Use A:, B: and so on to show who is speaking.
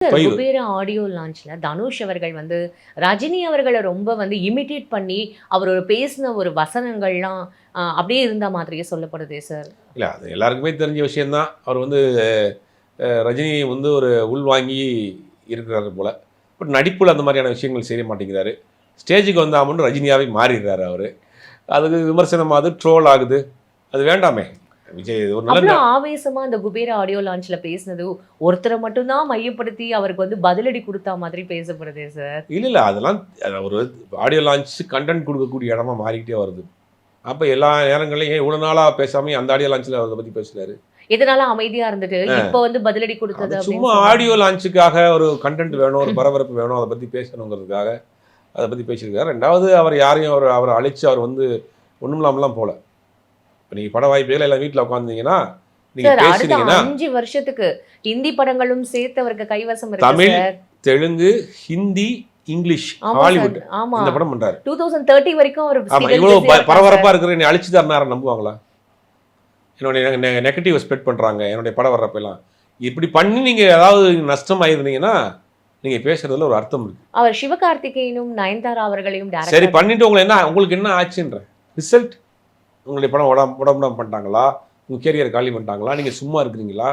A: Kubera audio லான்ச்ல Dhanush அவர்கள் வந்து ரஜினி அவர்கள ரொம்ப வந்து இமிட்டேட் பண்ணி, அவர் பேசின ஒரு வசனங்கள்லாம் அப்படியே இருந்த மாதிரியே சொல்லப்படுதே சார்.
B: இல்ல அது எல்லாருக்குமே தெரிஞ்ச விஷயம் தான். அவர் வந்து ரஜினி வந்து ஒரு உள்வாங்கி இருக்கிறாரு போல. பட் நடிப்புல அந்த மாதிரியான விஷயங்கள் செய்ய மாட்டேங்கிறாரு. ஸ்டேஜுக்கு வந்தா மட்டும் ரஜினியாவே மாறிடுறாரு அவரு. அதுக்கு விமர்சனமாகுது, ட்ரோல் ஆகுது. அது வேண்டாமே. விஜய் ஒரு நல்ல
A: அவ்வளோ ஆவேசமா அந்த குபேர ஆடியோ லான்ச்ல பேசினது, ஒருத்தர மட்டும் தான் மையப்படுத்தி அவருக்கு வந்து பதிலடி குடுத்தா மாதிரி பேசப்படுதே சார்.
B: இல்ல அதெல்லாம் ஒரு ஆடியோ லான்ச் கன்டென்ட் குடுக்கக்கூடிய இடமா மாறிக்கிட்டே வருது. அப்ப எல்லா நேரங்கள்லயும் ஏன் இவ்வளவு நாளா பேசாம அந்த ஆடியோ லான்ச்ல அத பத்தி பேசுறாரு?
A: எதனால அமைதியா இருந்துட்டு, இப்ப வந்து பதிலடி குடுத்தது
B: அது
A: அப்படின்னு
B: சும்மா
A: சொல்றாங்க.
B: ஆடியோ லான்ச்சுக்காக ஒரு கன்டென்ட் வேணும், ஒரு பரபரப்பு வேணும், அத பத்தி பேசணுங்கிறதுக்காக அத பத்தி பேசியிருக்காரு. 2வது அவர் யாரையும் அவர அழைச்சு அவர் வந்து ஒண்ணும் இல்லாமலாம் போல. இப்ப நீங்க பட வாய்ப்புகள் எல்லாம் வீட்ல உட்கார்ந்தீங்கன்னா, நீங்க
A: சார் அடுத்த
B: பேசுனீங்கன்னா
A: 5 வருஷத்துக்கு ஹிந்தி படங்களும் சேர்த்து அவருக்கு கைவசம் இருக்கு
B: தமிழ்,
A: சார்.
B: தெலுங்கு, ஹிந்தி, இங்கிலீஷ்,
A: ஆமா சார்.
B: ஹாலிவுட்
A: ஆமா.
B: இந்த படம் பண்றாரு.
A: 2030 வரைக்கும் அவர்
B: ஆமா.
A: serial
B: இவ்வளவு
A: busy-ஆ இருக்கார்
B: பரபரப்பா
A: சார்.
B: இருக்கிற என்னை அழிச்சுட்டாருன்னு யாரும் நம்புவாங்களா? என்னுடைய நெகட்டிவ் ஸ்ப்ரெட் பண்றாங்க. என்னுடைய படம் வர்றப்பலாம். இப்படி பண்ணி நீங்க ஏதாவது நஷ்டம் ஆயிருந்தீங்கன்னா, நீங்க பேசுறதுல ஒரு அர்த்தம் இருக்கு.
A: அவர் சிவகார்த்திகேயனும், நயன்தாரா அவர்களையும்
B: சரி
A: டைரக்டர்
B: பண்ணிட்டு உங்களுக்கு என்ன ஆச்சுன்றேன். ரிசல்ட் உங்களுடைய படம் உடம்புடாம பண்ணிட்டாங்களா? உங்க கேரியர் காலி பண்ணிட்டாங்களா? நீங்க சும்மா இருக்கிறீங்களா?